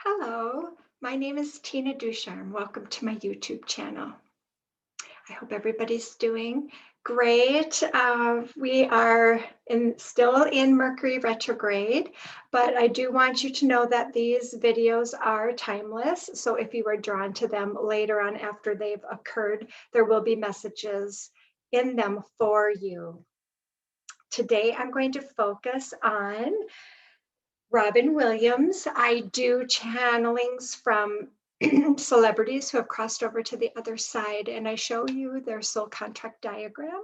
Hello, my name is Tina Ducharme. Welcome to my YouTube channel. I hope everybody's doing great. We are still in Mercury retrograde, but I do want you to know that these videos are timeless. So if you are drawn to them later on after they've occurred, there will be messages in them for you. Today, I'm going to focus on Robin Williams. I do channelings from celebrities who have crossed over to the other side, and I show you their soul contract diagram,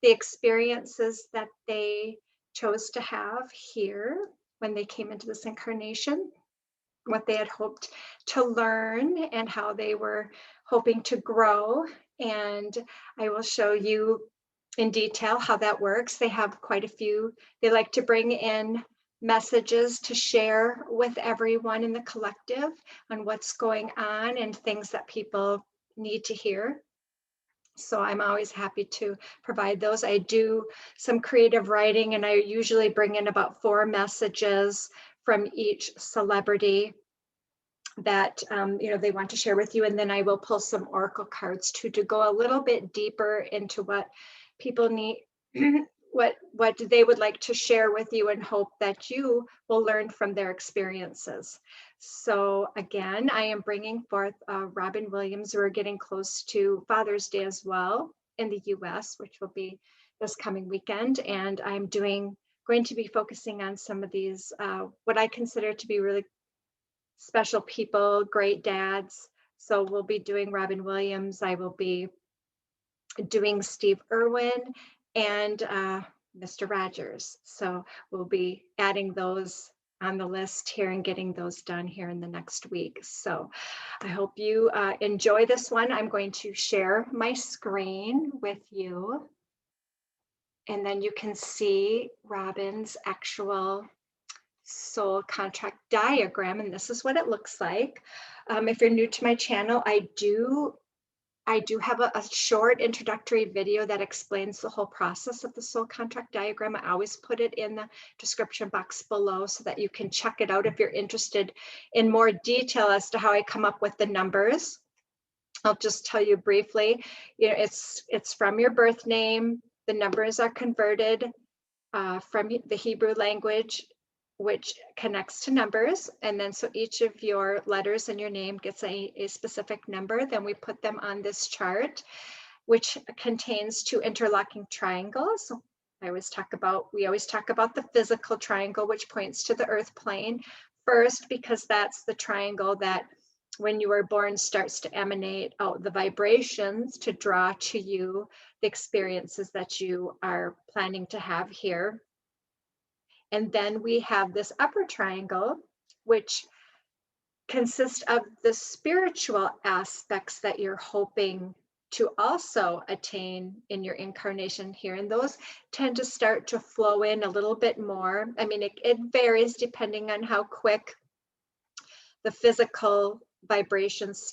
the experiences that they chose to have here when they came into this incarnation, what they had hoped to learn, and how they were hoping to grow. And I will show you in detail how that works. They have quite a few. They like to bring in messages to share with everyone in the collective on what's going on and things that people need to hear. So I'm always happy to provide those. I do some creative writing, and I usually bring in about 4 messages from each celebrity that they want to share with you, and then I will pull some oracle cards too to go a little bit deeper into what people need, what they would like to share with you, and hope that you will learn from their experiences. So again, I am bringing forth Robin Williams. We're getting close to Father's Day as well in the US, which will be this coming weekend, and I'm going to be focusing on some of these what I consider to be really special people, great dads. So we'll be doing Robin Williams. I will be doing Steve Irwin and Mr. Rogers. So we'll be adding those on the list here and getting those done here in the next week. So I hope you enjoy this one. I'm going to share my screen with you, and then you can see Robin's actual soul contract diagram, and this is what it looks like. If you're new to my channel, I do have a short introductory video that explains the whole process of the soul contract diagram. I always put it in the description box below so that you can check it out if you're interested in more detail as to how I come up with the numbers. I'll just tell you briefly, it's from your birth name. The numbers are converted from the Hebrew language, which connects to numbers. And then so each of your letters in your name gets a specific number. Then we put them on this chart, which contains 2 interlocking triangles. We always talk about the physical triangle, which points to the earth plane first, because that's the triangle that when you are born starts to emanate out the vibrations to draw to you the experiences that you are planning to have here. And then we have this upper triangle, which consists of the spiritual aspects that you're hoping to also attain in your incarnation here. And those tend to start to flow in a little bit more. I mean, it varies depending on how quick the physical vibrations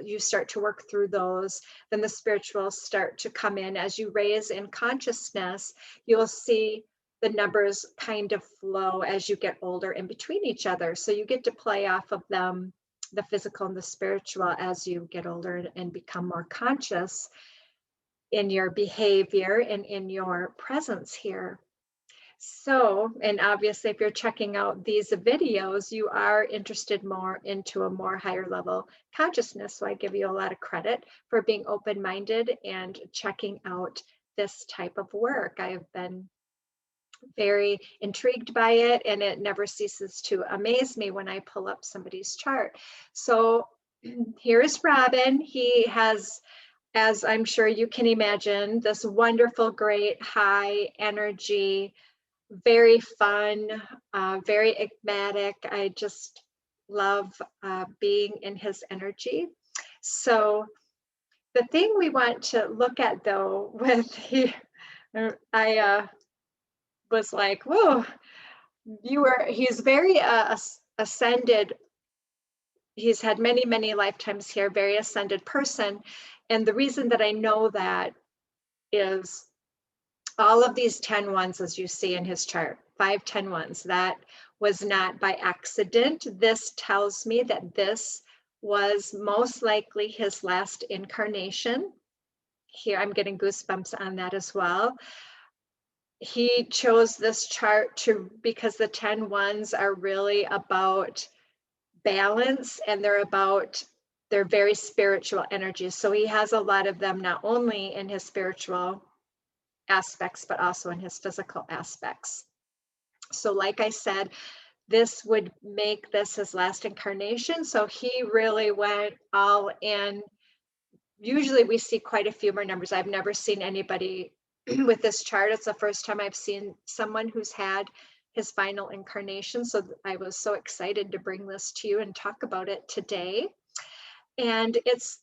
you start to work through those. Then the spirituals start to come in. As you raise in consciousness, you'll see the numbers kind of flow as you get older in between each other. So you get to play off of them, the physical and the spiritual, as you get older and become more conscious in your behavior and in your presence here. So, and obviously if you're checking out these videos, you are interested more into a more higher level consciousness. So I give you a lot of credit for being open-minded and checking out this type of work. I have been very intrigued by it, and it never ceases to amaze me when I pull up somebody's chart. So here's Robin. He has, as I'm sure you can imagine, this wonderful, great, high energy, very fun, very enigmatic. I just love being in his energy. So the thing we want to look at, though, I was like, whoa, he's very ascended. He's had many, many lifetimes here, very ascended person. And the reason that I know that is all of these 10 ones, as you see in his chart, 5 10 ones, that was not by accident. This tells me that this was most likely his last incarnation. Here, I'm getting goosebumps on that as well. He chose this chart because the 10 ones are really about balance, and they're very spiritual energies. So he has a lot of them, not only in his spiritual aspects, but also in his physical aspects. So like I said, this would make this his last incarnation. So he really went all in. Usually we see quite a few more numbers. I've never seen anybody with this chart. It's the first time I've seen someone who's had his final incarnation. So I was so excited to bring this to you and talk about it today. And it's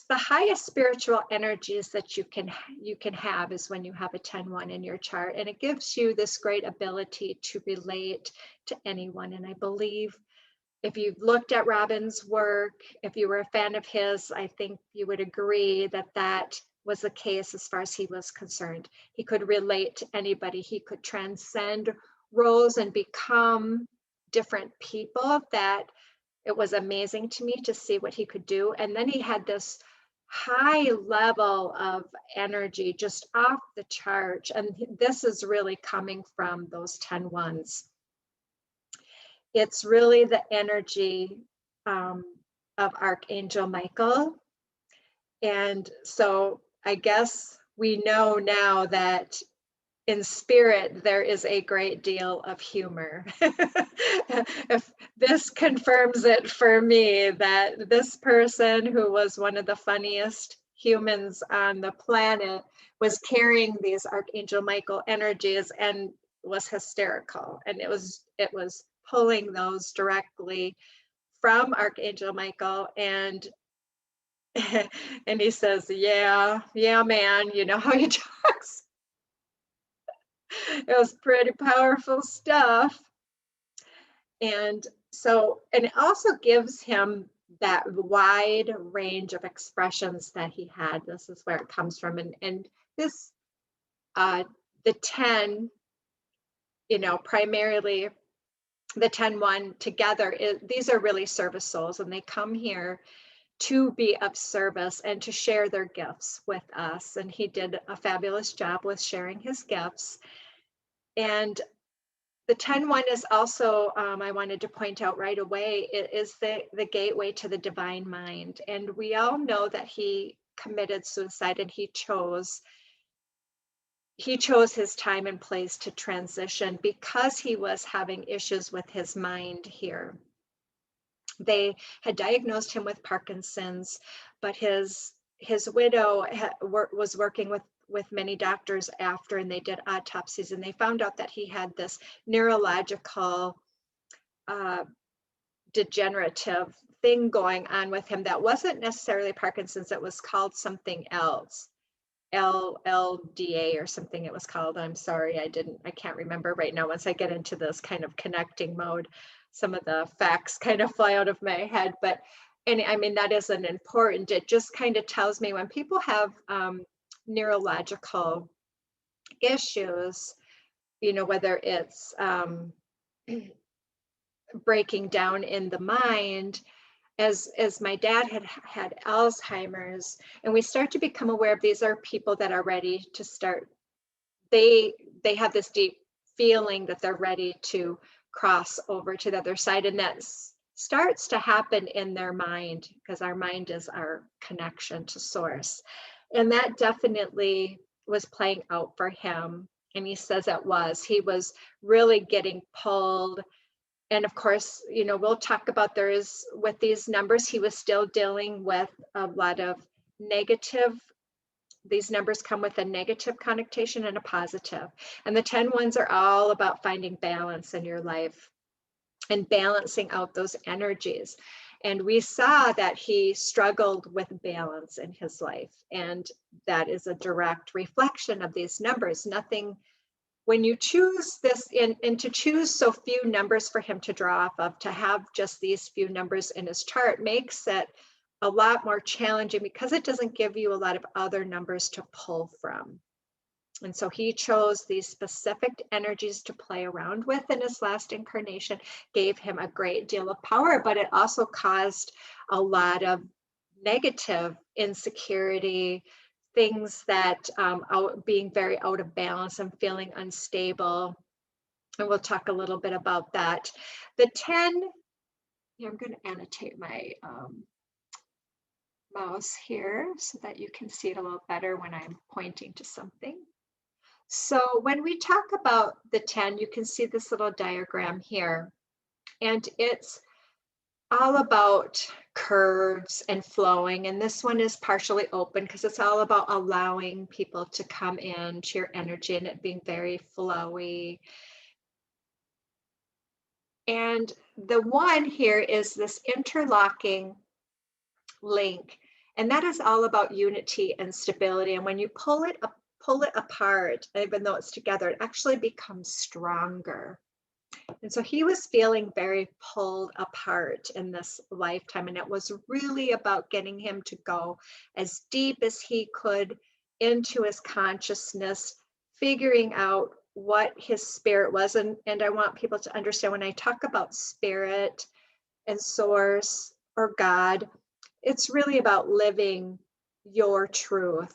the highest spiritual energies that you can have is when you have a 10-1 in your chart, and it gives you this great ability to relate to anyone. And I believe if you've looked at Robin's work, if you were a fan of his, I think you would agree that that was the case as far as he was concerned. He could relate to anybody. He could transcend roles and become different people. That it was amazing to me to see what he could do. And then he had this high level of energy just off the chart. And this is really coming from those 10 ones. It's really the energy of Archangel Michael. And so I guess we know now that in spirit, there is a great deal of humor. If this confirms it for me, that this person who was one of the funniest humans on the planet was carrying these Archangel Michael energies and was hysterical. And it was pulling those directly from Archangel Michael. And and he says, yeah, man, you know how he talks. It was pretty powerful stuff. And so, and it also gives him that wide range of expressions that he had. This is where it comes from. And this, the 10, primarily the 10-1 together, these are really service souls, and they come here to be of service and to share their gifts with us. And he did a fabulous job with sharing his gifts. And the 10-1 is also, I wanted to point out right away, it is the gateway to the divine mind. And we all know that he committed suicide, and he chose his time and place to transition because he was having issues with his mind here. They had diagnosed him with Parkinson's, but his widow was working with many doctors after, and they did autopsies, and they found out that he had this neurological degenerative thing going on with him that wasn't necessarily Parkinson's. It was called something else, LLDA or something it was called. I'm sorry, I can't remember right now. Once I get into this kind of connecting mode, some of the facts kind of fly out of my head. But, and I mean, that isn't important. It just kind of tells me when people have neurological issues, whether it's breaking down in the mind, as my dad had Alzheimer's, and we start to become aware of these are people that are ready to start, they have this deep feeling that they're ready to cross over to the other side, and that starts to happen in their mind, because our mind is our connection to source. And that definitely was playing out for him. And he says he was really getting pulled. And of course, we'll talk about with these numbers, he was still dealing with a lot of negative. These numbers come with a negative connotation and a positive. And the 10-1s are all about finding balance in your life and balancing out those energies. And we saw that he struggled with balance in his life. And that is a direct reflection of these numbers. When you choose this, and to choose so few numbers for him to draw off of, to have just these few numbers in his chart makes it a lot more challenging, because it doesn't give you a lot of other numbers to pull from. And so he chose these specific energies to play around with in his last incarnation, gave him a great deal of power, but it also caused a lot of negative insecurity, things that being very out of balance and feeling unstable. And we'll talk a little bit about that. The 10, I'm going to annotate my mouse here so that you can see it a little better when I'm pointing to something. So when we talk about the 10, you can see this little diagram here, and it's all about curves and flowing. And this one is partially open because it's all about allowing people to come in to your energy and it being very flowy. And the one here is this interlocking link, and that is all about unity and stability. And when you pull it apart, even though it's together, it actually becomes stronger. And so he was feeling very pulled apart in this lifetime, and it was really about getting him to go as deep as he could into his consciousness, figuring out what his spirit was. And I want people to understand, when I talk about spirit and source or God, it's really about living your truth.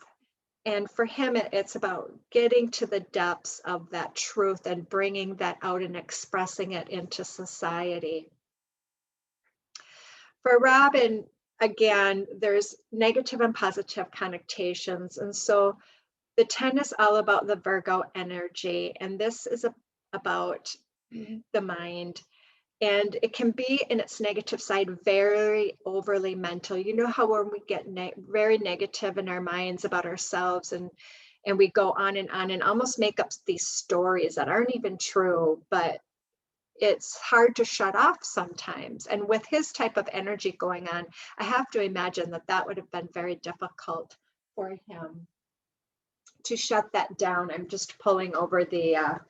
And for him, it's about getting to the depths of that truth and bringing that out and expressing it into society. For Robin, again, there's negative and positive connotations. And so the 10 is all about the Virgo energy. And this is about the mind. And it can be, in its negative side, very overly mental. You know how when we get very negative in our minds about ourselves, and we go on and almost make up these stories that aren't even true, but it's hard to shut off sometimes. And with his type of energy going on, I have to imagine that that would have been very difficult for him to shut that down. I'm just pulling over the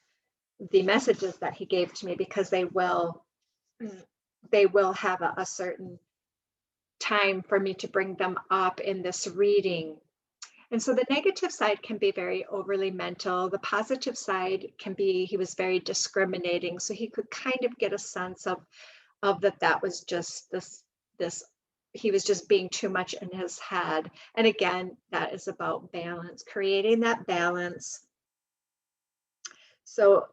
messages that he gave to me, because they will have a certain time for me to bring them up in this reading. And so the negative side can be very overly mental. The positive side can be, he was very discriminating. So he could kind of get a sense of that was just this, he was just being too much in his head. And again, that is about balance, creating that balance. So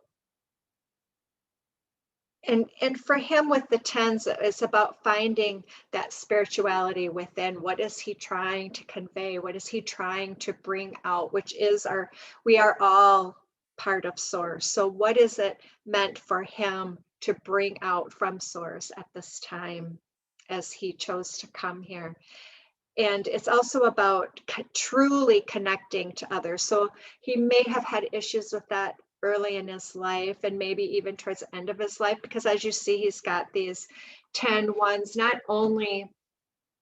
and for him with the 10s, it's about finding that spirituality within. What is he trying to convey? What is he trying to bring out? Which is we are all part of source. So what is it meant for him to bring out from source at this time as he chose to come here? And it's also about truly connecting to others. So he may have had issues with that early in his life, and maybe even towards the end of his life, because as you see, he's got these 10 ones, not only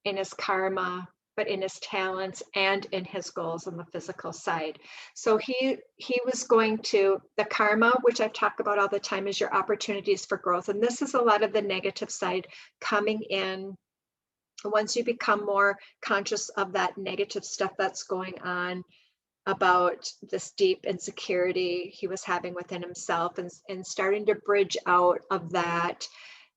in his karma, but in his talents and in his goals on the physical side. So he was going to, the karma, which I've talked about all the time, is your opportunities for growth. And this is a lot of the negative side coming in. Once you become more conscious of that negative stuff that's going on, about this deep insecurity he was having within himself, and starting to bridge out of that,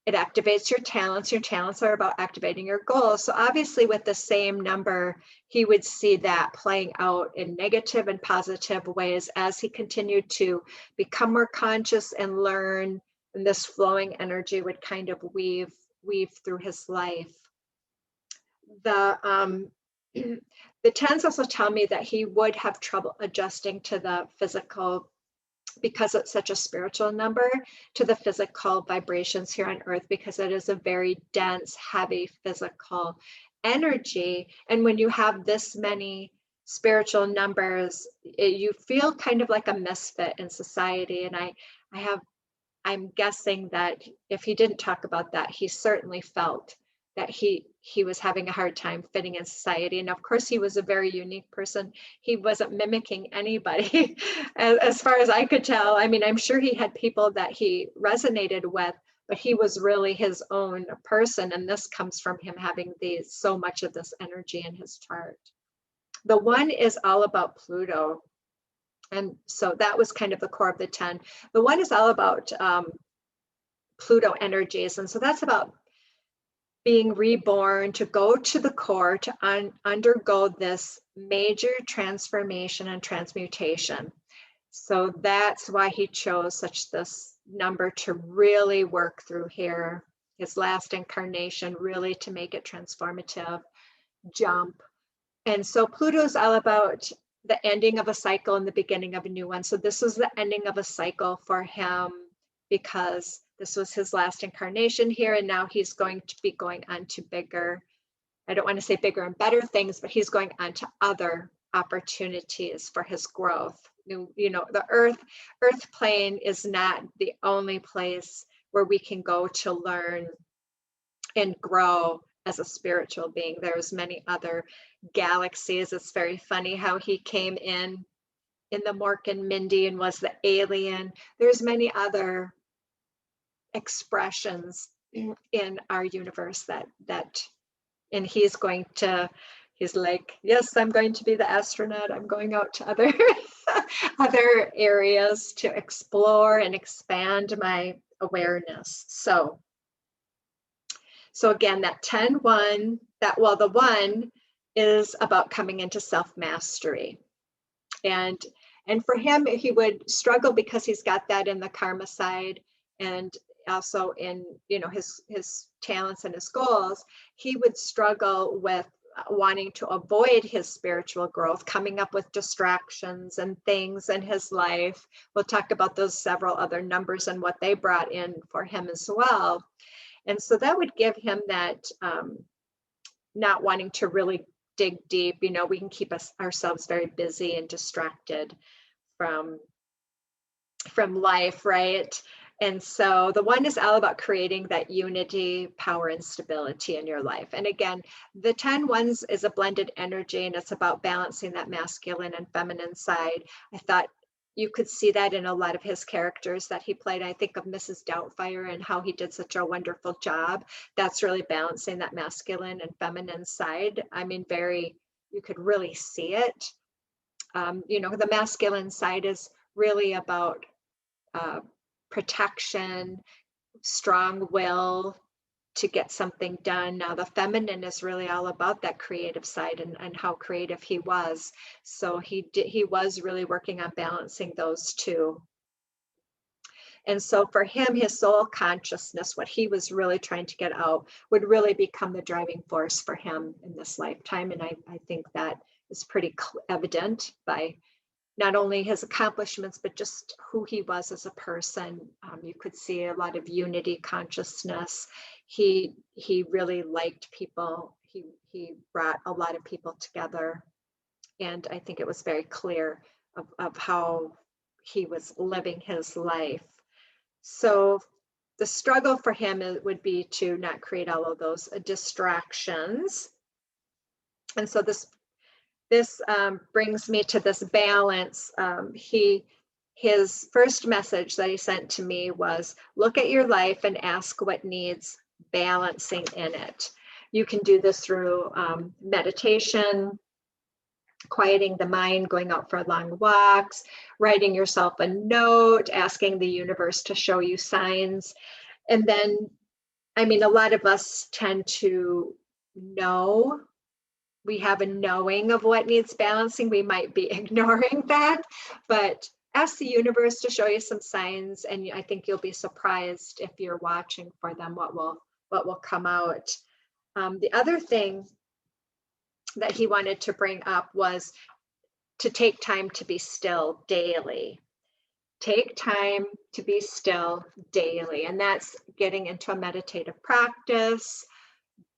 it activates your talents. Your talents are about activating your goals. So obviously with the same number, he would see that playing out in negative and positive ways as he continued to become more conscious and learn, and this flowing energy would kind of weave through his life. The 10s also tell me that he would have trouble adjusting to the physical, because it's such a spiritual number, to the physical vibrations here on earth, because it is a very dense, heavy physical energy. And when you have this many spiritual numbers, you feel kind of like a misfit in society. And I'm guessing that if he didn't talk about that, he certainly felt that he was having a hard time fitting in society. And of course, he was a very unique person. He wasn't mimicking anybody, as far as I could tell. I mean, I'm sure he had people that he resonated with, but he was really his own person. And this comes from him having so much of this energy in his chart. The 1 is all about Pluto. And so that was kind of the core of the 10. The 1 is all about Pluto energies. And so that's about being reborn, to go to the core, to undergo this major transformation and transmutation. So that's why he chose this number to really work through here, his last incarnation, really to make it transformative, jump. And so Pluto is all about the ending of a cycle and the beginning of a new one. So this was the ending of a cycle for him, because this was his last incarnation here, and now he's going to be going on to bigger, I don't want to say bigger and better things, but he's going on to other opportunities for his growth. You know, the earth plane is not the only place where we can go to learn and grow as a spiritual being. There's many other galaxies. It's very funny how he came in the Mork and Mindy and was the alien. There's many other expressions in our universe that and he's like, yes, I'm going to be the astronaut. I'm going out to other other areas to explore and expand my awareness. So again, that 10-1, the 1 is about coming into self-mastery. And for him, he would struggle because he's got that in the karma side, and also in, you know, his talents and his goals. He would struggle with wanting to avoid his spiritual growth, coming up with distractions and things in his life. We'll talk about those several other numbers and what they brought in for him as well. And so that would give him that not wanting to really dig deep. You know, we can keep ourselves very busy and distracted from life, right? And so the 1 is all about creating that unity, power, and stability in your life. And again, the 10-1s is a blended energy, and it's about balancing that masculine and feminine side. I thought you could see that in a lot of his characters that he played. I think of Mrs. Doubtfire and how he did such a wonderful job. That's really balancing that masculine and feminine side. I mean, you could really see it. You know, the masculine side is really about protection, strong will to get something done. Now the feminine is really all about that creative side and how creative he was. So he was really working on balancing those two. And so for him, his soul consciousness, what he was really trying to get out, would really become the driving force for him in this lifetime. And I think that is pretty evident by not only his accomplishments, but just who he was as a person. You could see a lot of unity consciousness. He really liked people. He brought a lot of people together. And I think it was very clear of how he was living his life. So the struggle for him would be to not create all of those distractions. And so this brings me to this balance. His first message that he sent to me was, look at your life and ask what needs balancing in it. You can do this through meditation, quieting the mind, going out for long walks, writing yourself a note, asking the universe to show you signs. And then, I mean, a lot of us tend to know. We have a knowing of what needs balancing. We might be ignoring that, but ask the universe to show you some signs, and I think you'll be surprised if you're watching for them, what will come out. The other thing that he wanted to bring up was to take time to be still daily. Take time to be still daily, and that's getting into a meditative practice.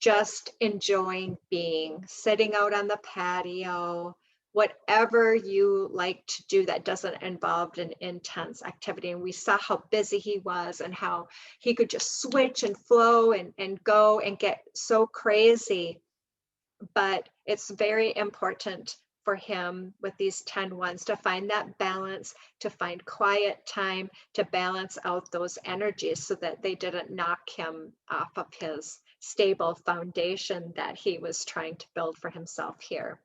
Just enjoying being, sitting out on the patio, whatever you like to do that doesn't involve an intense activity. And we saw how busy he was and how he could just switch and flow and go and get so crazy. But it's very important for him with these 10-1s to find that balance, to find quiet time, to balance out those energies so that they didn't knock him off of his stable foundation that he was trying to build for himself here.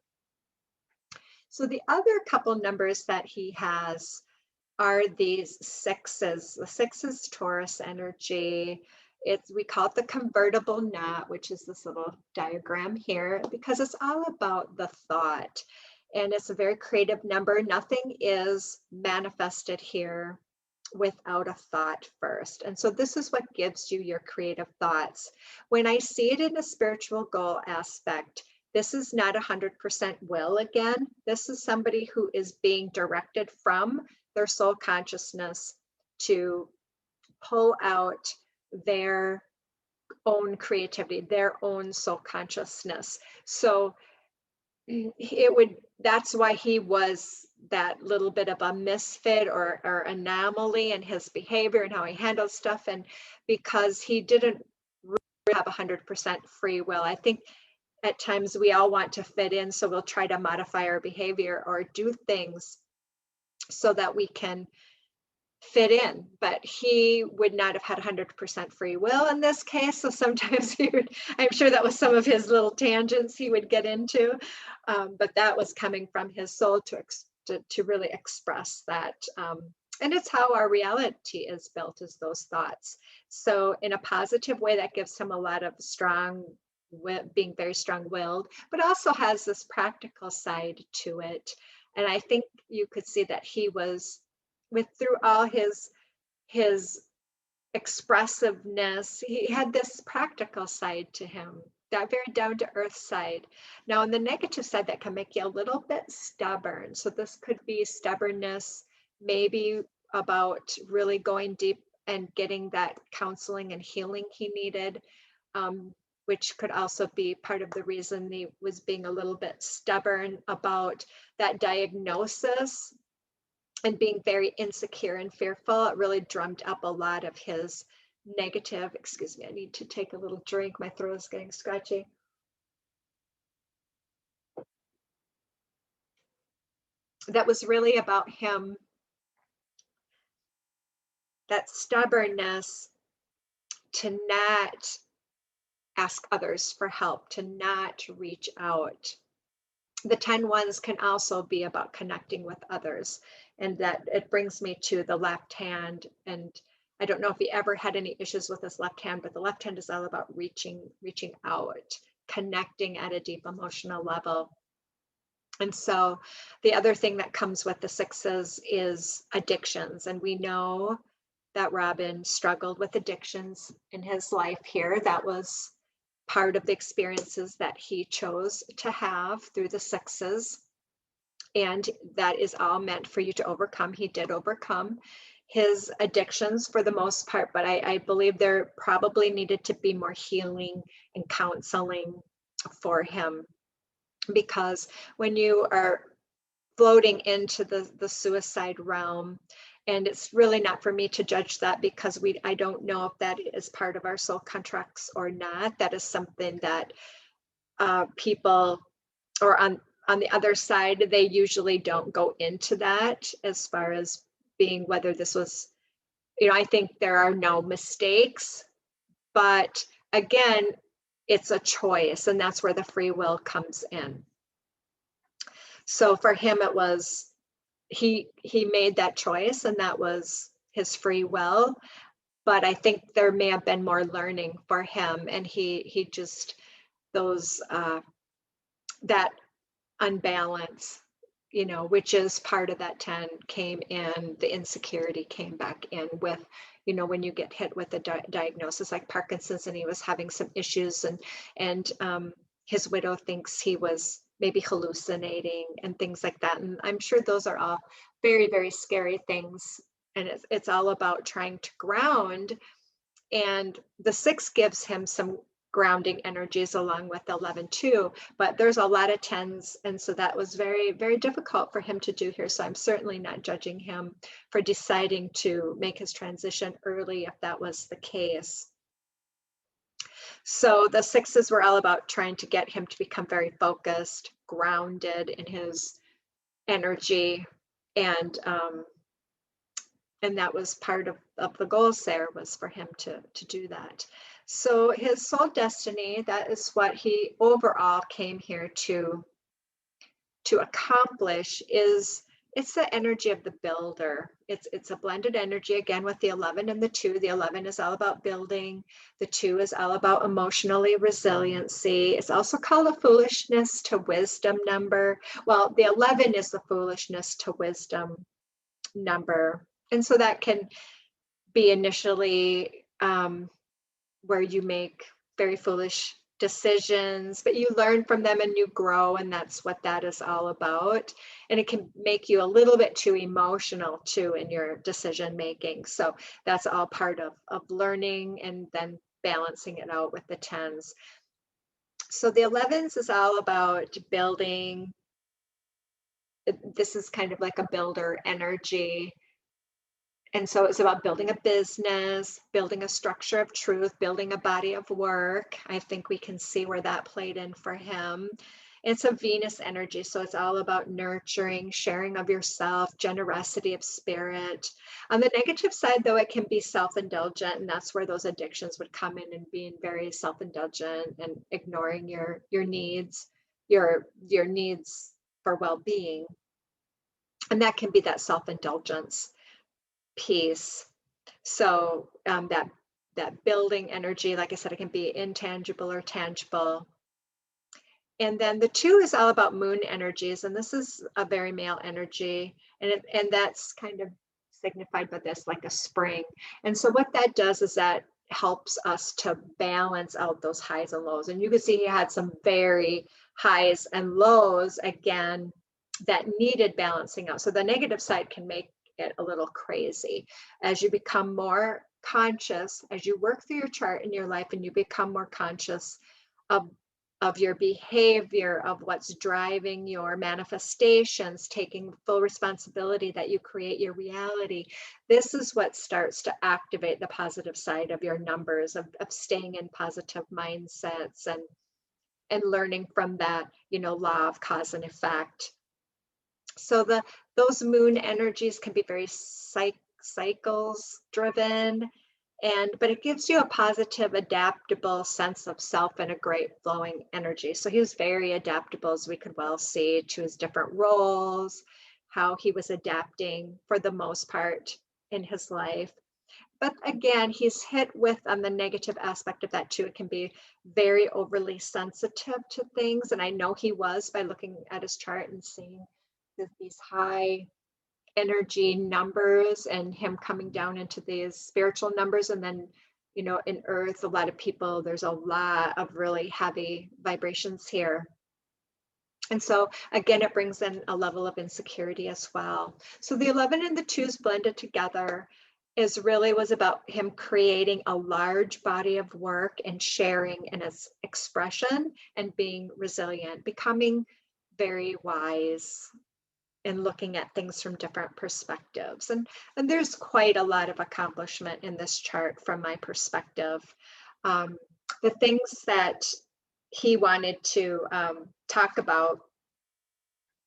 So the other couple numbers that he has are these sixes. The six is Taurus energy. We call it the convertible knot, which is this little diagram here, because it's all about the thought. And it's a very creative number. Nothing is manifested here without a thought first. And so this is what gives you your creative thoughts. When I see it in a spiritual goal aspect, this is not 100% will again. This is somebody who is being directed from their soul consciousness to pull out their own creativity, their own soul consciousness. So that's why he was that little bit of a misfit or anomaly in his behavior and how he handled stuff. And because he didn't really have 100% free will. I think at times we all want to fit in, so we'll try to modify our behavior or do things so that we can fit in, but he would not have had 100% free will in this case. So sometimes I'm sure that was some of his little tangents he would get into, but that was coming from his soul to really express that. And it's how our reality is built, is those thoughts. So in a positive way, that gives him a lot of being very strong-willed, but also has this practical side to it. And I think you could see that he was, through all his expressiveness, he had this practical side to him, that very down-to-earth side. Now, on the negative side, that can make you a little bit stubborn. So this could be stubbornness, maybe about really going deep and getting that counseling and healing he needed, which could also be part of the reason he was being a little bit stubborn about that diagnosis and being very insecure and fearful. It really drummed up a lot of his negative, excuse me, I need to take a little drink. My throat is getting scratchy. That was really about him, that stubbornness to not ask others for help, to not reach out. The 10-1s can also be about connecting with others. And that it brings me to the left hand. And I don't know if he ever had any issues with his left hand, but the left hand is all about reaching out, connecting at a deep emotional level. And so the other thing that comes with the sixes is addictions. And we know that Robin struggled with addictions in his life here. That was part of the experiences that he chose to have through the sixes. And that is all meant for you to overcome. He did overcome his addictions for the most part, but I believe there probably needed to be more healing and counseling for him, because when you are floating into the suicide realm, and it's really not for me to judge that, because I don't know if that is part of our soul contracts or not. That is something that people, or on the other side, they usually don't go into that as far as being whether this was, I think there are no mistakes, but again, it's a choice, and that's where the free will comes in. So for him, it was, he made that choice, and that was his free will. But I think there may have been more learning for him, and he just, that unbalance, which is part of that 10 came in, the insecurity came back in with, when you get hit with a diagnosis like Parkinson's, and he was having some issues, and his widow thinks he was maybe hallucinating and things like that. And I'm sure those are all very, very scary things. And it's all about trying to ground. And the 6 gives him some grounding energies along with 11 too, but there's a lot of 10s. And so that was very, very difficult for him to do here. So I'm certainly not judging him for deciding to make his transition early if that was the case. So the 6s were all about trying to get him to become very focused, grounded in his energy. And that was part of the goals there, was for him to do that. So his soul destiny, that is what he overall came here to to accomplish is, it's the energy of the builder. It's a blended energy, again, with the 11 and the 2. The 11 is all about building. The 2 is all about emotionally resiliency. It's also called a foolishness to wisdom number. Well, the 11 is the foolishness to wisdom number. And so that can be initially where you make very foolish decisions, but you learn from them and you grow, and that's what that is all about. And it can make you a little bit too emotional too in your decision making. So that's all part of learning and then balancing it out with the 10s. So the 11s is all about building. This is kind of like a builder energy. And so it's about building a business, building a structure of truth, building a body of work. I think we can see where that played in for him. It's a Venus energy, so it's all about nurturing, sharing of yourself, generosity of spirit. On the negative side, though, it can be self-indulgent, and that's where those addictions would come in, and being very self-indulgent and ignoring your needs, your needs for well-being. And that can be that self-indulgence piece. So that building energy, like I said, it can be intangible or tangible. And then the 2 is all about moon energies, and this is a very male energy, and that's kind of signified by this, like a spring. And so what that does is that helps us to balance out those highs and lows. And you can see he had some very highs and lows again that needed balancing out. So the negative side can make it a little crazy. As you become more conscious, as you work through your chart in your life and you become more conscious of your behavior, of what's driving your manifestations, taking full responsibility that you create your reality, this is what starts to activate the positive side of your numbers, of staying in positive mindsets and learning from that, law of cause and effect. So those moon energies can be very cycles driven, but it gives you a positive, adaptable sense of self and a great flowing energy. So he was very adaptable, as we could well see, to his different roles, how he was adapting for the most part in his life. But again, he's hit with, on the negative aspect of that too, it can be very overly sensitive to things. And I know he was, by looking at his chart and seeing these high energy numbers and him coming down into these spiritual numbers. And then, in earth, a lot of people, there's a lot of really heavy vibrations here. And so again, it brings in a level of insecurity as well. So the 11 and the 2s blended together was about him creating a large body of work and sharing in his expression and being resilient, becoming very wise and looking at things from different perspectives. And there's quite a lot of accomplishment in this chart from my perspective. The things that he wanted to talk about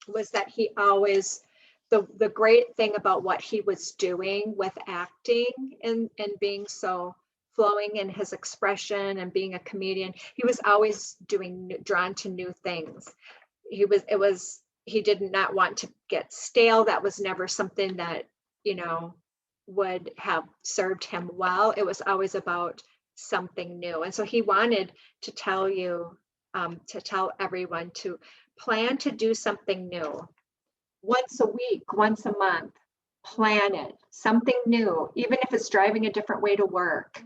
was that he always, the great thing about what he was doing with acting and being so flowing in his expression and being a comedian, he was always drawn to new things. He did not want to get stale. That was never something that, would have served him well. It was always about something new. And so he wanted to tell everyone to plan to do something new. Once a week, once a month, plan it, something new, even if it's driving a different way to work.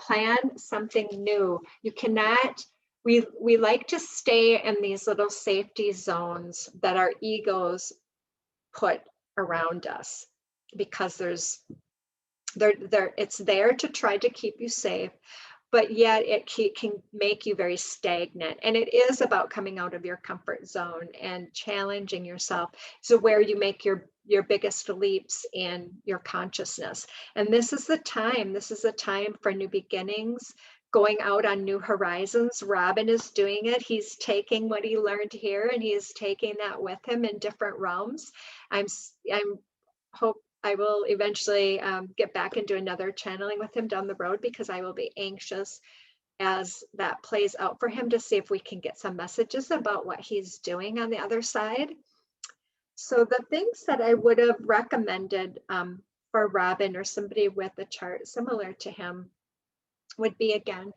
Plan something new. You cannot, we like to stay in these little safety zones that our egos put around us, because it's there to try to keep you safe, but yet it can make you very stagnant. And it is about coming out of your comfort zone and challenging yourself. So where you make your biggest leaps in your consciousness. And this is the time for new beginnings, going out on new horizons. Robin is doing it. He's taking what he learned here and he's taking that with him in different realms. I hope I will eventually get back and do another channeling with him down the road, because I will be anxious as that plays out for him, to see if we can get some messages about what he's doing on the other side. So the things that I would have recommended for Robin or somebody with a chart similar to him would be, again,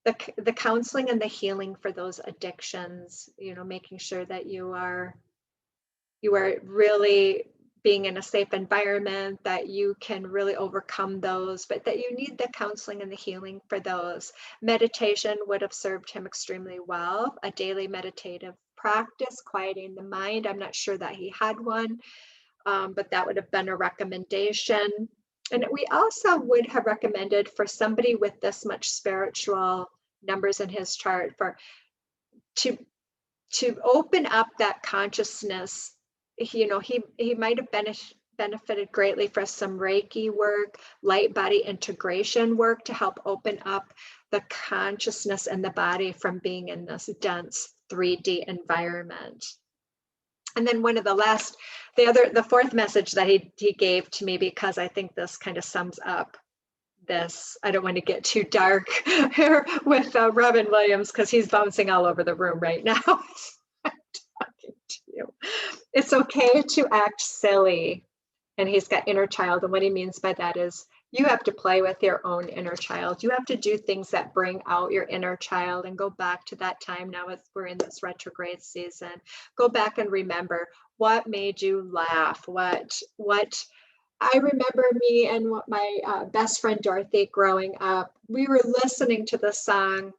the counseling and the healing for those addictions, making sure that you are really being in a safe environment, that you can really overcome those, but that you need the counseling and the healing for those. Meditation would have served him extremely well, a daily meditative practice, quieting the mind. I'm not sure that he had one, but that would have been a recommendation. And we also would have recommended for somebody with this much spiritual numbers in his chart to open up that consciousness. He might have benefited greatly for some Reiki work, light body integration work, to help open up the consciousness and the body from being in this dense 3D environment. And then one of the fourth message that he gave to me, because I think this kind of sums up this. I don't want to get too dark here with Robin Williams, because he's bouncing all over the room right now. I'm talking to you. It's okay to act silly. And he's got inner child. And what he means by that is you have to play with your own inner child. You have to do things that bring out your inner child and go back to that time. Now we're in this retrograde season. Go back and remember what made you laugh. What I remember me and what my best friend Dorothy growing up, we were listening to the song.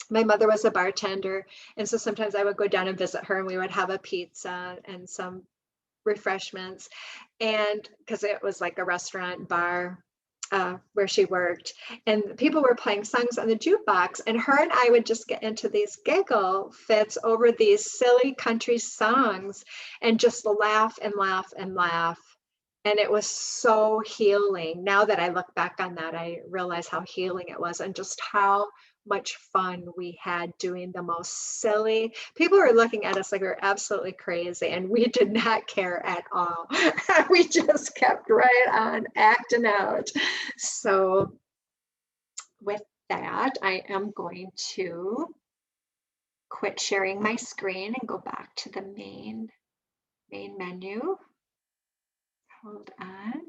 My mother was a bartender, and so sometimes I would go down and visit her, and we would have a pizza and some refreshments, and because it was like a restaurant bar where she worked, and people were playing songs on the jukebox, and her and I would just get into these giggle fits over these silly country songs and just laugh and laugh and laugh. And it was so healing. Now that I look back on that, I realize how healing it was, and just how much fun we had doing the most silly. People were looking at us like we were absolutely crazy, and we did not care at all. We just kept right on acting out. So with that, I am going to quit sharing my screen and go back to the main menu. Hold on.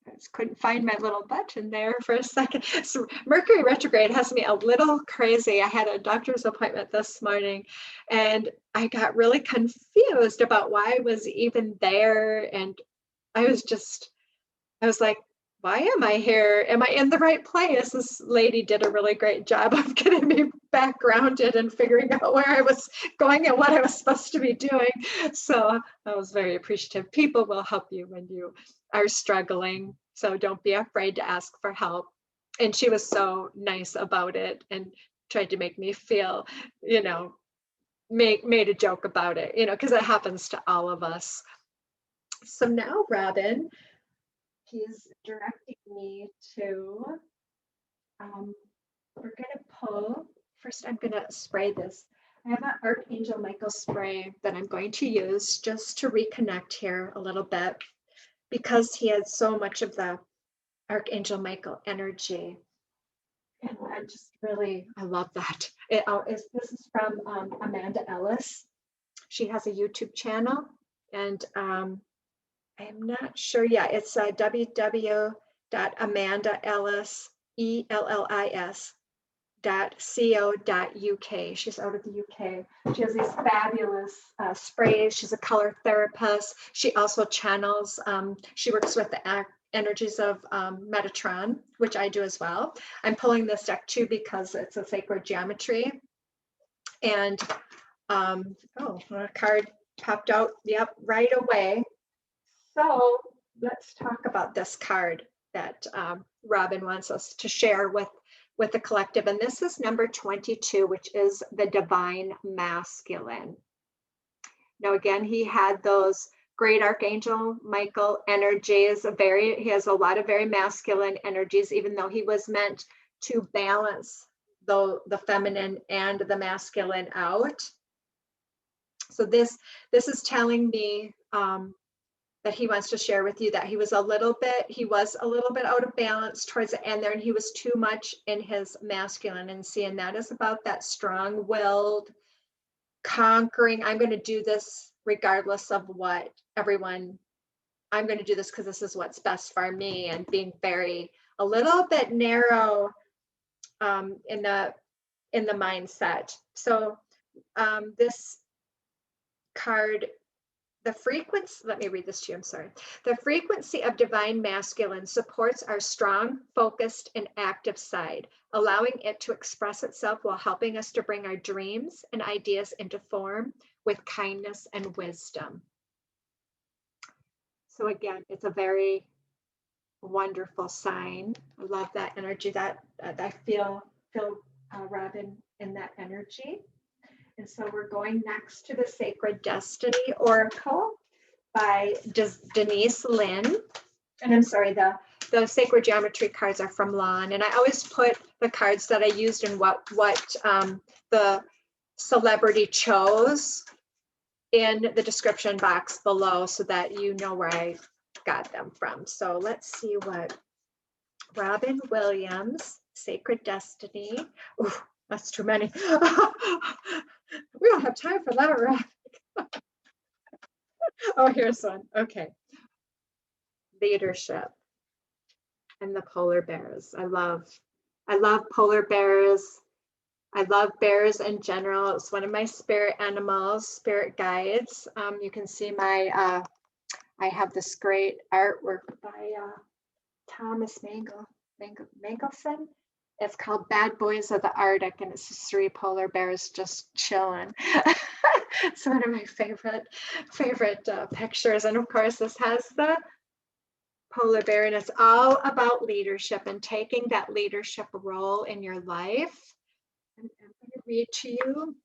I just couldn't find my little button there for a second. So Mercury retrograde has me a little crazy. I had a doctor's appointment this morning, and I got really confused about why I was even there. And I was like, why am I here? Am I in the right place? This lady did a really great job of getting me back grounded and figuring out where I was going and what I was supposed to be doing. So I was very appreciative. People will help you when you are struggling. So don't be afraid to ask for help. And she was so nice about it and tried to make me feel, made a joke about it, because it happens to all of us. So now, Robin, he's directing me to, we're going to pull, first I'm going to spray this. I have an Archangel Michael spray that I'm going to use just to reconnect here a little bit, because he had so much of the Archangel Michael energy. And I love that. This is from Amanda Ellis. She has a YouTube channel, and I'm not sure. Yeah, it's www.amandaellis.co.uk. She's out of the UK. She has these fabulous sprays. She's a color therapist. She also channels. She works with the energies of Metatron, which I do as well. I'm pulling this deck too because it's a sacred geometry. And a card popped out, yep, right away. So let's talk about this card that Robin wants us to share with the collective. And this is number 22, which is the divine masculine. Now, again, he had those great Archangel Michael energies. He has a lot of very masculine energies, even though he was meant to balance the feminine and the masculine out. So this is telling me that he wants to share with you, that he was a little bit out of balance towards the end there, and he was too much in his masculine. And seeing that is about that strong-willed, conquering, I'm going to do this regardless of what everyone, I'm going to do this because this is what's best for me, and being a little bit narrow in the mindset. So this card, the frequency, let me read this to you, I'm sorry. The frequency of divine masculine supports our strong, focused, and active side, allowing it to express itself while helping us to bring our dreams and ideas into form with kindness and wisdom. So again, it's a very wonderful sign. I love that energy, that I feel Robin in that energy. And so we're going next to the Sacred Destiny Oracle by Denise Linn. And I'm sorry, the Sacred Geometry cards are from Linn. And I always put the cards that I used and what the celebrity chose in the description box below so that you know where I got them from. So let's see what Robin Williams, Sacred Destiny. Ooh, that's too many. We don't have time for that, right? Oh, here's one. Okay. Leadership and the polar bears. I love polar bears. I love bears in general. It's one of my spirit animals, spirit guides. You can see my, I have this great artwork by Thomas Mangelson. It's called Bad Boys of the Arctic, and it's just 3 polar bears just chilling. It's one of my favorite pictures. And of course, this has the polar bear, and it's all about leadership and taking that leadership role in your life. And I'm going to read to you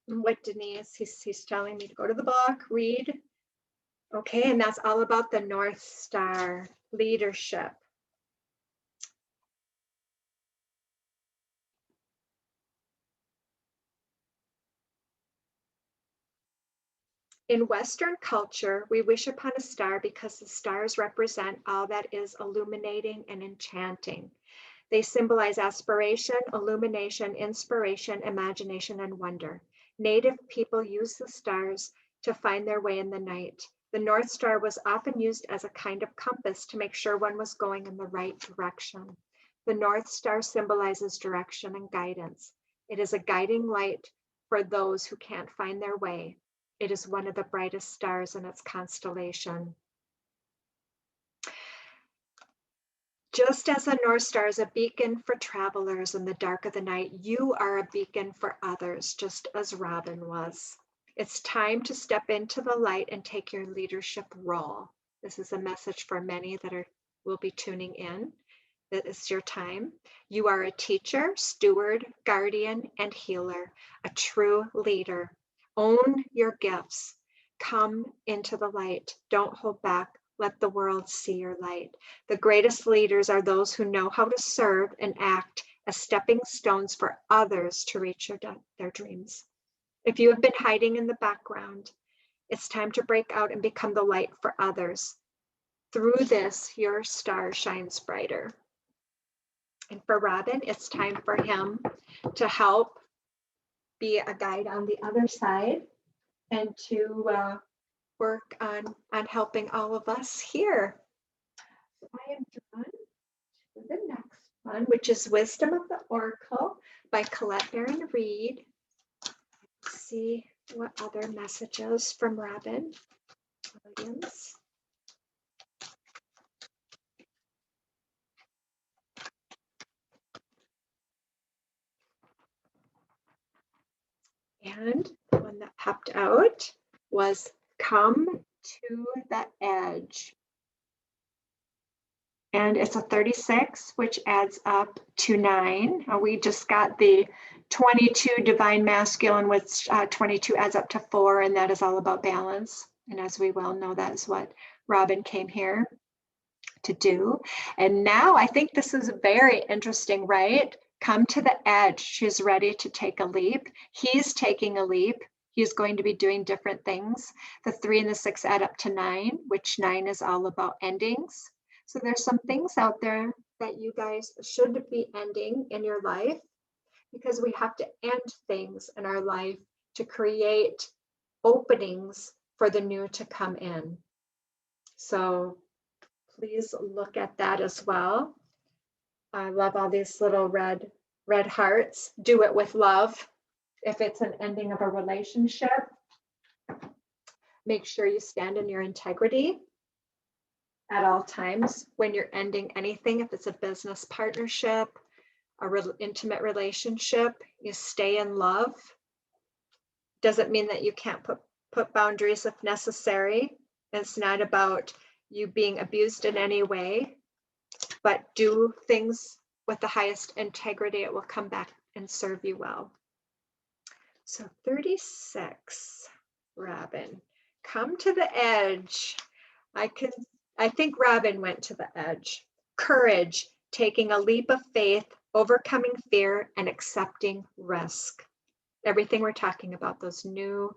what Denise, he's telling me to go to the book, read. Okay, and that's all about the North Star, leadership. In Western culture, we wish upon a star because the stars represent all that is illuminating and enchanting. They symbolize aspiration, illumination, inspiration, imagination, and wonder. Native people use the stars to find their way in the night. The North Star was often used as a kind of compass to make sure one was going in the right direction. The North Star symbolizes direction and guidance. It is a guiding light for those who can't find their way. It is one of the brightest stars in its constellation. Just as a North Star is a beacon for travelers in the dark of the night, you are a beacon for others, just as Robin was. It's time to step into the light and take your leadership role. This is a message for many that will be tuning in. That is your time. You are a teacher, steward, guardian, and healer, a true leader. Own your gifts. Come into the light. Don't hold back. Let the world see your light. The greatest leaders are those who know how to serve and act as stepping stones for others to reach their dreams. If you have been hiding in the background, it's time to break out and become the light for others. Through this, your star shines brighter. And for Robin, it's time for him to help be a guide on the other side and to work on helping all of us here. So I am drawn to the next one, which is Wisdom of the Oracle by Colette Baron-Reid. Let's see what other messages from Robin Williams. And the one that popped out was Come to the Edge. And it's a 36, which adds up to 9. We just got the 22 divine masculine, which 22 adds up to 4, and that is all about balance. And as we well know, that is what Robin came here to do. And now I think this is very interesting, right? Come to the edge. She's ready to take a leap. He's taking a leap. He's going to be doing different things. The 3 and the 6 add up to 9, which 9 is all about endings. So there's some things out there that you guys should be ending in your life, because we have to end things in our life to create openings for the new to come in. So please look at that as well. I love all these little red hearts. Do it with love. If it's an ending of a relationship, make sure you stand in your integrity at all times when you're ending anything. If it's a business partnership, intimate relationship, you stay in love. Doesn't mean that you can't put boundaries if necessary. It's not about you being abused in any way, but do things with the highest integrity. It will come back and serve you well. So 36, Robin, come to the edge. I think Robin went to the edge. Courage, taking a leap of faith, overcoming fear, and accepting risk. Everything we're talking about, those new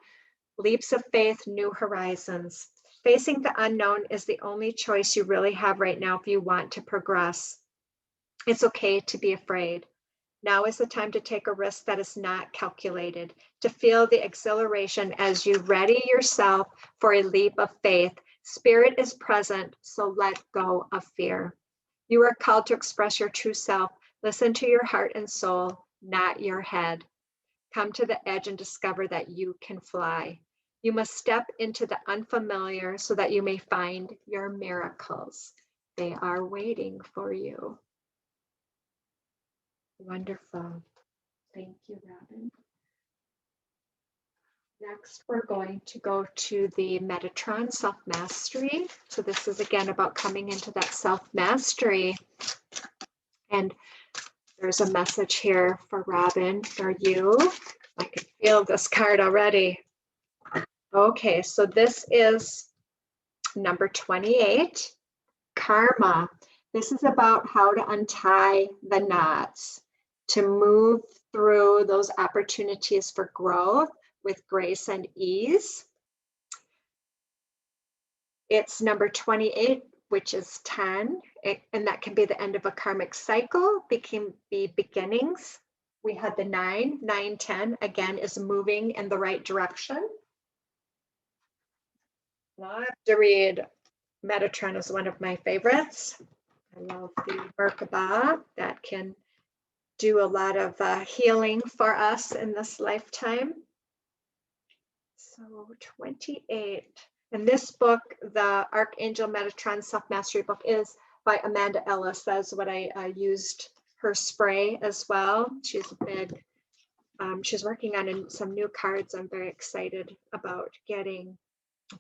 leaps of faith, new horizons. Facing the unknown is the only choice you really have right now if you want to progress. It's okay to be afraid. Now is the time to take a risk that is not calculated, to feel the exhilaration as you ready yourself for a leap of faith. Spirit is present, so let go of fear. You are called to express your true self. Listen to your heart and soul, not your head. Come to the edge and discover that you can fly. You must step into the unfamiliar so that you may find your miracles. They are waiting for you. Wonderful. Thank you, Robin. Next, we're going to go to the Metatron self-mastery. So this is again about coming into that self-mastery. And there's a message here for Robin, for you. I can feel this card already. Okay, so this is number 28, karma. This is about how to untie the knots, to move through those opportunities for growth with grace and ease. It's number 28, which is 10, and that can be the end of a karmic cycle, can be beginnings. We had the 9, 10, again, is moving in the right direction. I have to read. Metatron is one of my favorites. I love the Merkaba. That can do a lot of healing for us in this lifetime. So 28. And this book, the Archangel Metatron Self-Mastery book, is by Amanda Ellis. That's what I used her spray as well. She's a big, she's working on some new cards I'm very excited about getting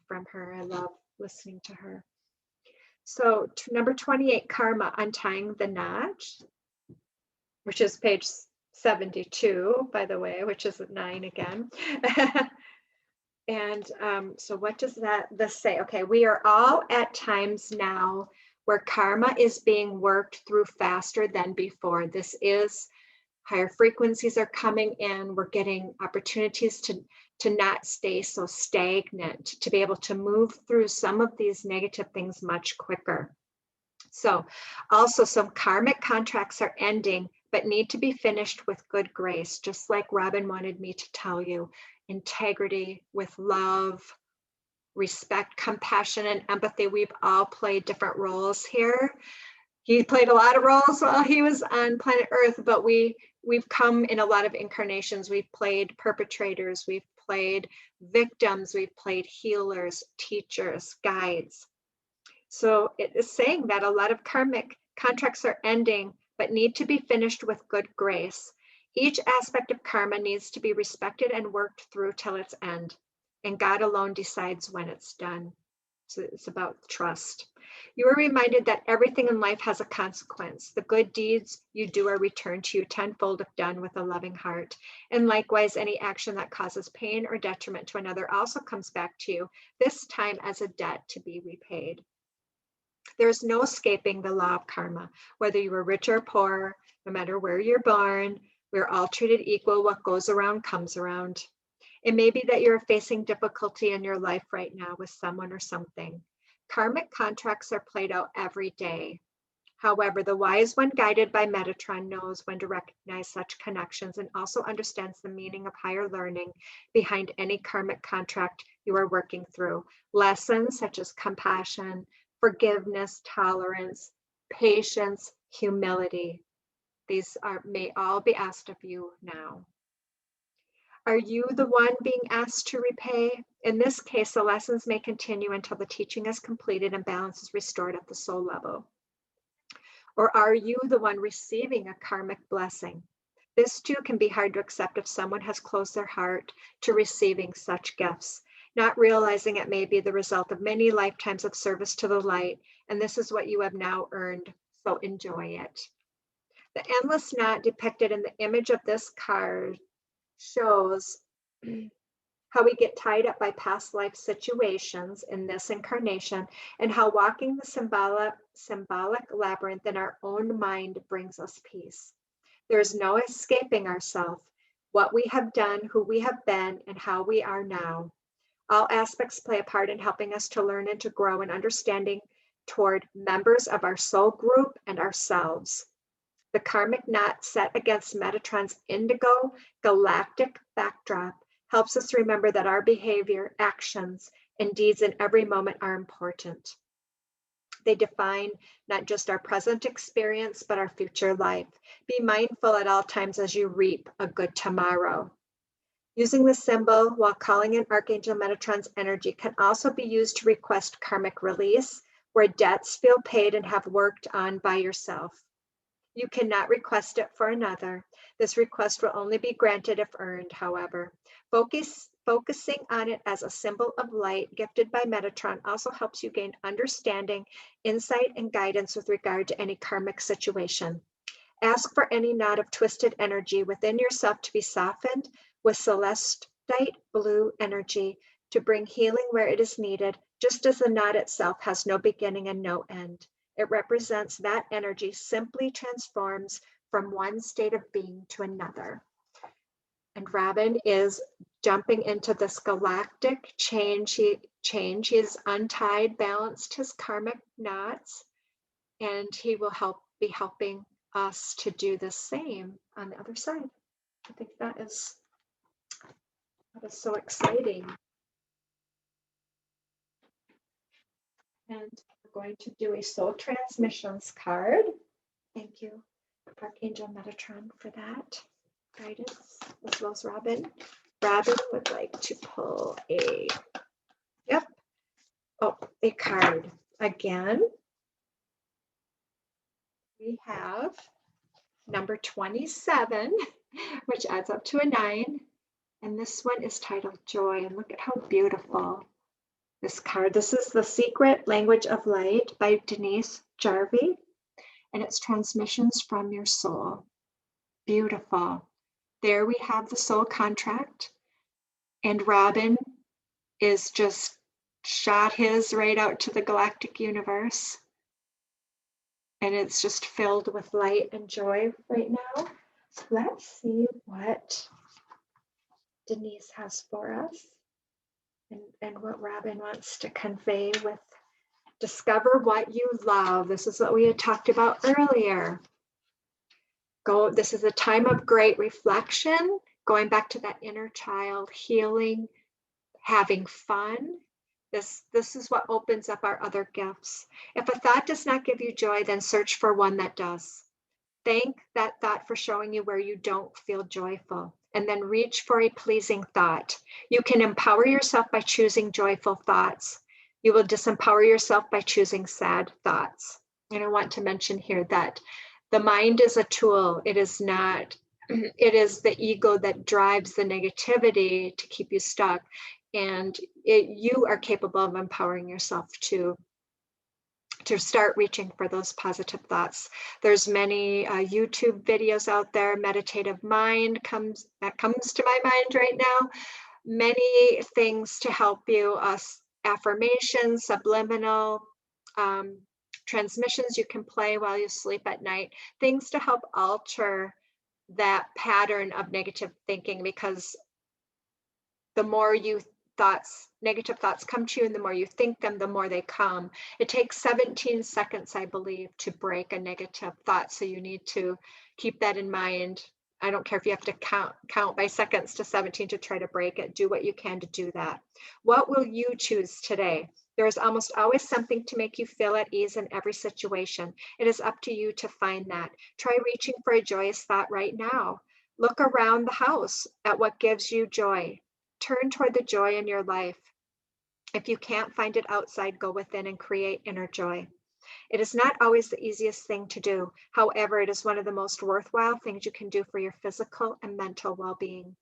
from her. I love listening to her. So number 28, karma, untying the knot, which is page 72, by the way, which is 9 again. And so what does this say? Okay, we are all at times now where karma is being worked through faster than before. This is higher frequencies are coming in. We're getting opportunities to not stay so stagnant, to be able to move through some of these negative things much quicker. So also some karmic contracts are ending, but need to be finished with good grace, just like Robin wanted me to tell you. Integrity, with love, respect, compassion, and empathy. We've all played different roles here. He played a lot of roles while he was on planet Earth, but we've come in a lot of incarnations. We've played perpetrators, we've played victims, we've played healers, teachers, guides. So it is saying that a lot of karmic contracts are ending, but need to be finished with good grace. Each aspect of karma needs to be respected and worked through till its end, and God alone decides when it's done. So it's about trust. You are reminded that everything in life has a consequence. The good deeds you do are returned to you tenfold if done with a loving heart. And likewise, any action that causes pain or detriment to another also comes back to you, this time as a debt to be repaid. There's no escaping the law of karma, whether you are rich or poor, no matter where you're born. We're all treated equal. What goes around comes around. It may be that you're facing difficulty in your life right now with someone or something. Karmic contracts are played out every day. However, the wise one guided by Metatron knows when to recognize such connections and also understands the meaning of higher learning behind any karmic contract you are working through. Lessons such as compassion, forgiveness, tolerance, patience, humility. These may all be asked of you now. Are you the one being asked to repay? In this case, the lessons may continue until the teaching is completed and balance is restored at the soul level. Or are you the one receiving a karmic blessing? This too can be hard to accept if someone has closed their heart to receiving such gifts, not realizing it may be the result of many lifetimes of service to the light, and this is what you have now earned, so enjoy it. The endless knot depicted in the image of this card shows how we get tied up by past life situations in this incarnation, and how walking the symbolic labyrinth in our own mind brings us peace. There is no escaping ourselves, what we have done, who we have been, and how we are now. All aspects play a part in helping us to learn and to grow in understanding toward members of our soul group and ourselves. The karmic knot set against Metatron's indigo galactic backdrop helps us remember that our behavior, actions, and deeds in every moment are important. They define not just our present experience, but our future life. Be mindful at all times as you reap a good tomorrow. Using the symbol while calling in Archangel Metatron's energy can also be used to request karmic release, where debts feel paid and have worked on by yourself. You cannot request it for another. This request will only be granted if earned, however. Focusing on it as a symbol of light gifted by Metatron also helps you gain understanding, insight, and guidance with regard to any karmic situation. Ask for any knot of twisted energy within yourself to be softened with celestite blue energy to bring healing where it is needed, just as the knot itself has no beginning and no end. It represents that energy simply transforms from one state of being to another. And Robin is jumping into this galactic change. He is untied, balanced his karmic knots, and he will be helping us to do the same on the other side. I think that is so exciting. And we're going to do a soul transmissions card. Thank you, Archangel Metatron, for that guidance, as well as Robin. Robin would like to pull a card again. We have number 27, which adds up to a 9. And this one is titled Joy. And look at how beautiful this card. This is The Secret Language of Light by Denise, Jarvie. And it's transmissions from your soul. Beautiful. There we have the soul contract. And Robin is just shot his right out to the galactic universe. And it's just filled with light and joy right now. So let's see what Denise has for us and what Robin wants to convey with discover what you love. This is what we had talked about earlier. This is a time of great reflection, going back to that inner child, healing, having fun. This is what opens up our other gifts. If a thought does not give you joy, then search for one that does. Thank that thought for showing you where you don't feel joyful, and then reach for a pleasing thought. You can empower yourself by choosing joyful thoughts. You will disempower yourself by choosing sad thoughts. And I want to mention here that the mind is a tool. It is not, it is the ego that drives the negativity to keep you stuck. And you are capable of empowering yourself to start reaching for those positive thoughts. There's many YouTube videos out there. Meditative Mind comes to my mind right now. Many things to help you, affirmations, subliminal transmissions you can play while you sleep at night, things to help alter that pattern of negative thinking, because the more negative thoughts come to you, and the more you think them, the more they come. It takes 17 seconds, I believe, to break a negative thought. So you need to keep that in mind. I don't care if you have to count by seconds to 17 to try to break it. Do what you can to do that. What will you choose today? There is almost always something to make you feel at ease in every situation. It is up to you to find that. Try reaching for a joyous thought right now. Look around the house at what gives you joy. Turn toward the joy in your life. If you can't find it outside, go within and create inner joy. It is not always the easiest thing to do. However, it is one of the most worthwhile things you can do for your physical and mental well-being.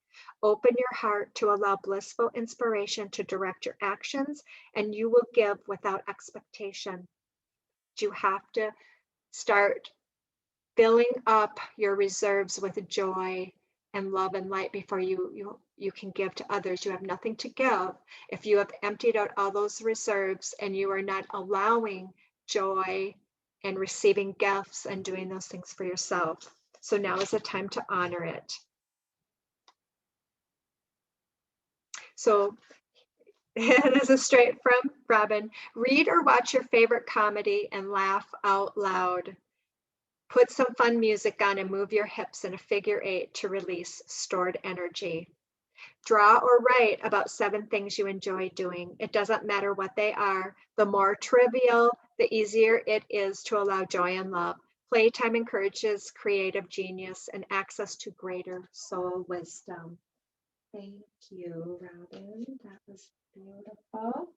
Open your heart to allow blissful inspiration to direct your actions, and you will give without expectation. You have to start filling up your reserves with joy and love and light before you can give to others. You have nothing to give if you have emptied out all those reserves and you are not allowing joy and receiving gifts and doing those things for yourself. So now is the time to honor it. So this is straight from Robin. Read or watch your favorite comedy and laugh out loud. Put some fun music on and move your hips in a figure 8 to release stored energy. Draw or write about 7 things you enjoy doing. It doesn't matter what they are. The more trivial, the easier it is to allow joy and love. Playtime encourages creative genius and access to greater soul wisdom. Thank you, Robin. That was beautiful.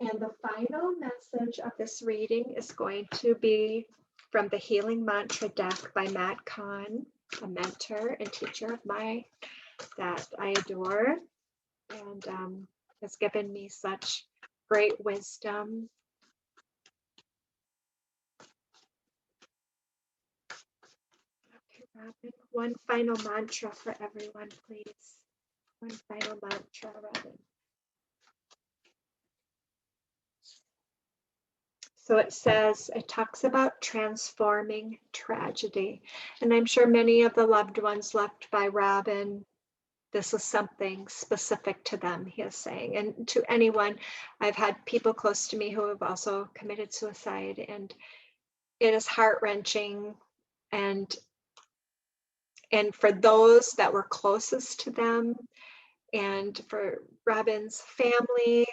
And the final message of this reading is going to be from the Healing Mantra deck by Matt Kahn, a mentor and teacher of mine that I adore, and has given me such great wisdom. Okay, Robin, one final mantra for everyone, please. One final mantra, Robin. So it says, it talks about transforming tragedy. And I'm sure many of the loved ones left by Robin, this is something specific to them, he is saying. And to anyone, I've had people close to me who have also committed suicide, and it is heart-wrenching. And for those that were closest to them, and for Robin's family,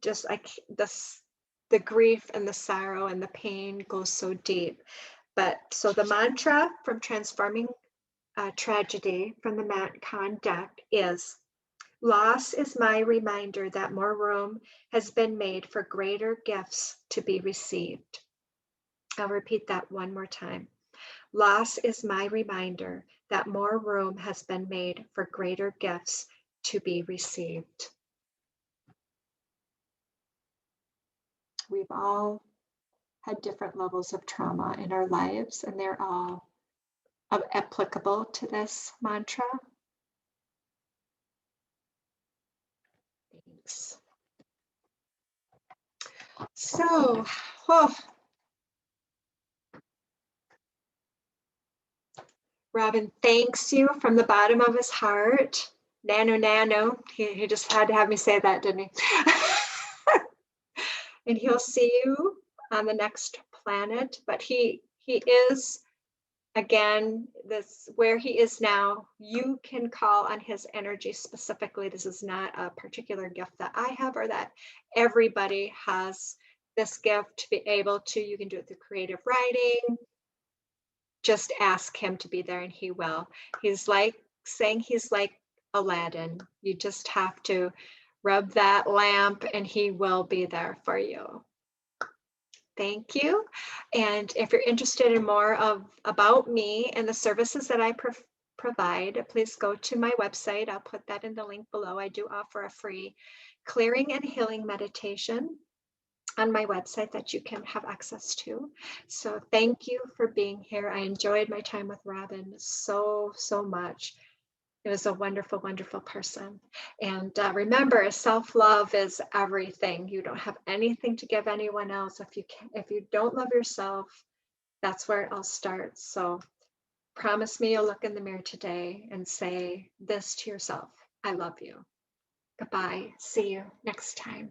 just like this, the grief and the sorrow and the pain goes so deep. But so the mantra from Transforming Tragedy from the Matt Kahn deck is, loss is my reminder that more room has been made for greater gifts to be received. I'll repeat that one more time. Loss is my reminder that more room has been made for greater gifts to be received. We've all had different levels of trauma in our lives, and they're all applicable to this mantra. Thanks. So, Robin thanks you from the bottom of his heart. Nano, nano. He just had to have me say that, didn't he? And he'll see you on the next planet. But he is, again, this where he is now, you can call on his energy specifically. This is not a particular gift that I have or that everybody has this gift to be able to. You can do it through creative writing. Just ask him to be there and he will. He's like saying he's like Aladdin. You just have to rub that lamp and he will be there for you. Thank you. And if you're interested in more about me and the services that I provide, please go to my website. I'll put that in the link below. I do offer a free clearing and healing meditation on my website that you can have access to. So thank you for being here. I enjoyed my time with Robin so much. It was a wonderful, wonderful person. And remember, self-love is everything. You don't have anything to give anyone else. If you don't love yourself, that's where it all starts. So promise me you'll look in the mirror today and say this to yourself: I love you. Goodbye. See you next time.